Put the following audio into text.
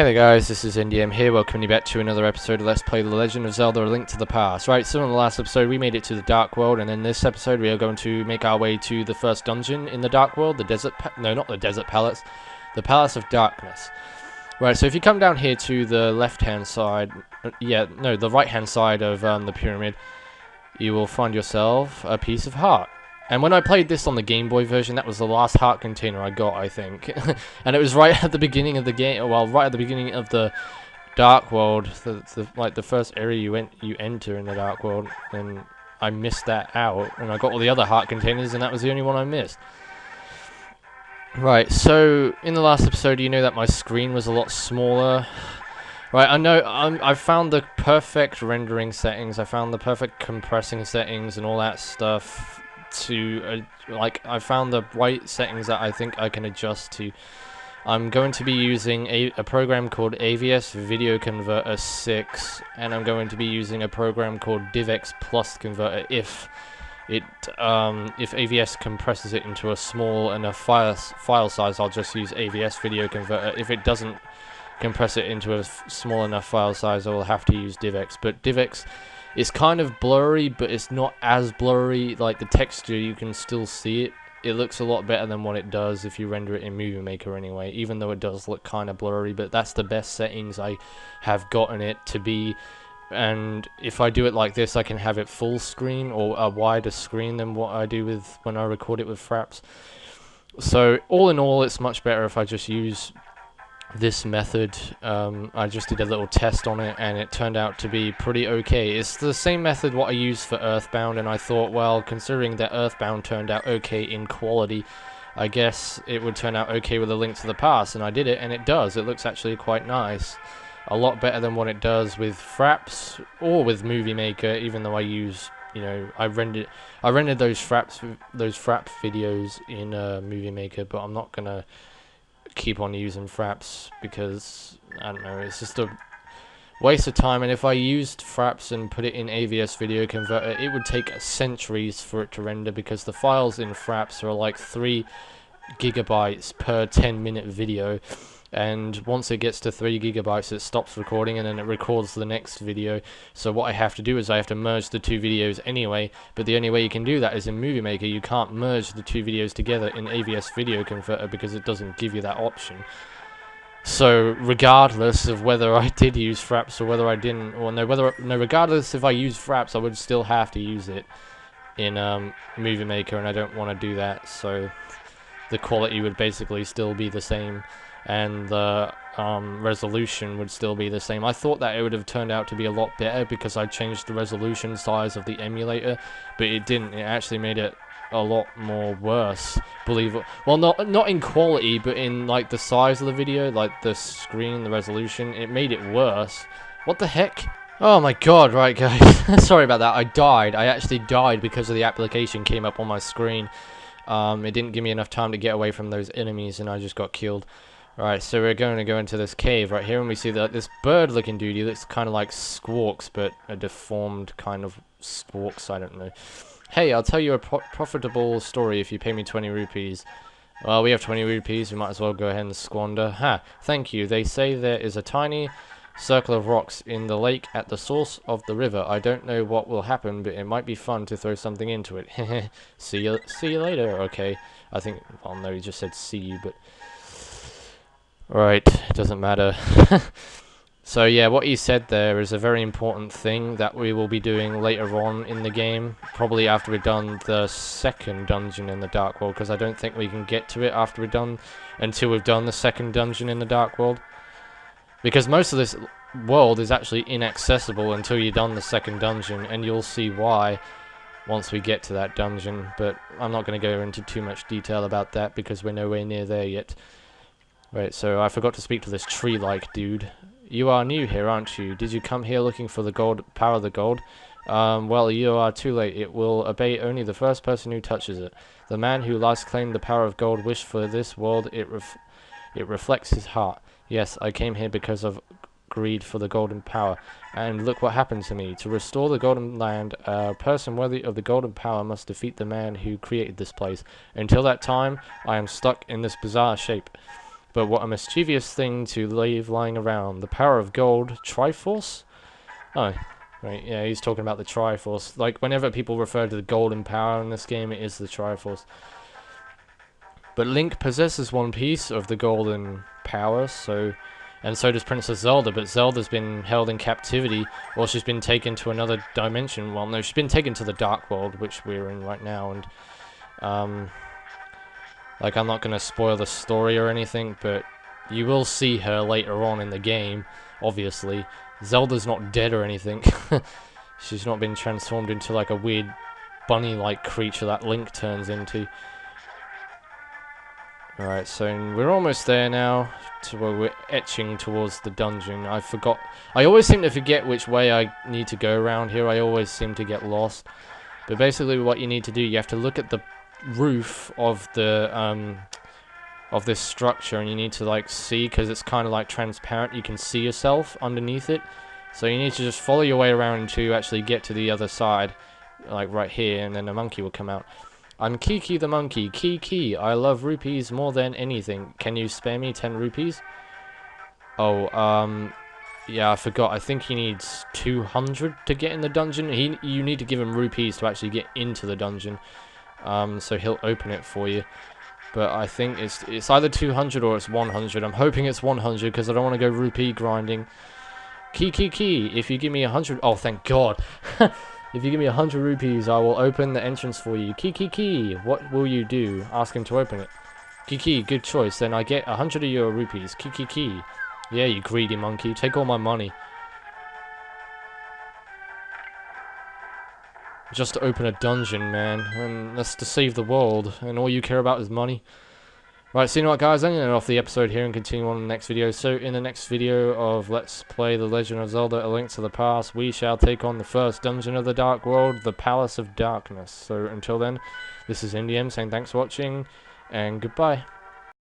Hey there guys, this is NDM here, welcoming you back to another episode of Let's Play The Legend of Zelda: A Link to the Past. Right, so in the last episode we made it to the Dark World, and in this episode we are going to make our way to the first dungeon in the Dark World, the Desert no, not the Desert Palace, the Palace of Darkness. Right, so if you come down here to the left-hand side, the right-hand side of the pyramid, you will find yourself a piece of heart. And when I played this on the Game Boy version, that was the last heart container I got, I think. And it was right at the beginning of the game, well, right at the beginning of the Dark World, like the first area you enter in the Dark World, and I missed that out, and I got all the other heart containers, and that was the only one I missed. Right, so in the last episode, you know that my screen was a lot smaller. Right, I know I found the perfect rendering settings, I found the perfect compressing settings and all that stuff. I found the right settings that I think I can adjust to. I'm going to be using a program called AVS Video Converter 6, and I'm going to be using a program called DivX Plus Converter if AVS compresses it into a small enough file size. I'll just use AVS Video Converter. If it doesn't compress it into a small enough file size, I will have to use DivX. But DivX is kind of blurry, but it's not as blurry. Like the texture, you can still see it. It looks a lot better than what it does if you render it in Movie Maker anyway, even though it does look kind of blurry, but that's the best settings I have gotten it to be. And if I do it like this, I can have it full screen or a wider screen than what I do with when I record it with Fraps. So all in all, it's much better if I just use this method. I just did a little test on it and it turned out to be pretty okay. It's the same method what I used for Earthbound, and I thought, well, considering that Earthbound turned out okay in quality, I guess it would turn out okay with A Link to the Past, and I did it, and it does. It looks actually quite nice. A lot better than what it does with Fraps or with Movie Maker, even though I use, you know, I rendered those Frap videos in Movie Maker, but I'm not gonna keep on using Fraps because, I don't know, it's just a waste of time. And if I used Fraps and put it in AVS Video Converter, it would take centuries for it to render, because the files in Fraps are like 3 gigabytes per 10-minute video, and once it gets to 3 gigabytes it stops recording, and then it records the next video. So what I have to do is I have to merge the 2 videos anyway, but the only way you can do that is in Movie Maker. You can't merge the 2 videos together in AVS Video Converter because it doesn't give you that option. So regardless of whether I did use Fraps or whether I didn't, or regardless if I used Fraps, I would still have to use it in Movie Maker, and I don't want to do that. So the quality would basically still be the same, and the resolution would still be the same. I thought that it would have turned out to be a lot better because I changed the resolution size of the emulator, but it didn't. It actually made it a lot more worse, believe it. Well, not in quality, but in like the size of the video, like the screen, the resolution. It made it worse. What the heck? Oh my god, right guys. Sorry about that. I died. I actually died because of the application came up on my screen. It didn't give me enough time to get away from those enemies, and I just got killed. Right, so we're going to go into this cave right here, and we see that this bird-looking dude, he looks kind of like Squawks, but a deformed kind of Squawks, I don't know. Hey, I'll tell you a profitable story if you pay me 20 rupees. Well, we have 20 rupees, we might as well go ahead and squander. Ha, thank you. They say there is a tiny circle of rocks in the lake at the source of the river. I don't know what will happen, but it might be fun to throw something into it. See you later. Okay, I think, well, no, he just said see you, but right, it doesn't matter. So yeah, what he said there is a very important thing that we will be doing later on in the game, probably after we've done the second dungeon in the Dark World, because I don't think we can get to it until we've done the second dungeon in the Dark World, because most of this world is actually inaccessible until you've done the second dungeon, and you'll see why once we get to that dungeon. But I'm not going to go into too much detail about that because we're nowhere near there yet. Right, so I forgot to speak to this tree-like dude. You are new here, aren't you? Did you come here looking for the power of the gold? Well, you are too late. It will obey only the first person who touches it. The man who last claimed the power of gold wished for this world. It reflects his heart. Yes, I came here because of greed for the golden power. And look what happened to me. To restore the golden land, a person worthy of the golden power must defeat the man who created this place. Until that time, I am stuck in this bizarre shape. But what a mischievous thing to leave lying around. The power of gold. Triforce? Oh, right, yeah, he's talking about the Triforce. Like, whenever people refer to the golden power in this game, it is the Triforce. But Link possesses one piece of the golden power, and so does Princess Zelda, but Zelda's been held in captivity, or she's been taken to another dimension. Well, no, she's been taken to the Dark World, which we're in right now, and, like, I'm not going to spoil the story or anything, but you will see her later on in the game, obviously. Zelda's not dead or anything. She's not been transformed into, like, a weird bunny-like creature that Link turns into. Alright, so we're almost there now, to where we're etching towards the dungeon. I always seem to forget which way I need to go around here. I always seem to get lost. But basically what you need to do, you have to look at the roof of the, of this structure, and you need to, like, see, because it's kind of, like, transparent. You can see yourself underneath it. So you need to just follow your way around until you actually get to the other side, like right here, and then the monkey will come out. I'm KiKi the monkey. KiKi, I love rupees more than anything. Can you spare me 10 rupees? Oh, yeah, I forgot. I think he needs 200 to get in the dungeon. You need to give him rupees to actually get into the dungeon. So he'll open it for you. But I think it's either 200 or it's 100. I'm hoping it's 100 because I don't want to go rupee grinding. KiKi, if you give me 100... Oh, thank God. If you give me 100 rupees, I will open the entrance for you. KiKi, what will you do? Ask him to open it. KiKi, good choice. Then I get 100 of your rupees. KiKi. Yeah, you greedy monkey. Take all my money. Just to open a dungeon, man. And that's to save the world. And all you care about is money. Right, so you know what, guys, I'm going to end off the episode here and continue on in the next video. So in the next video of Let's Play The Legend of Zelda: A Link to the Past, we shall take on the first dungeon of the Dark World, the Palace of Darkness. So until then, this is IndieM saying thanks for watching, and goodbye.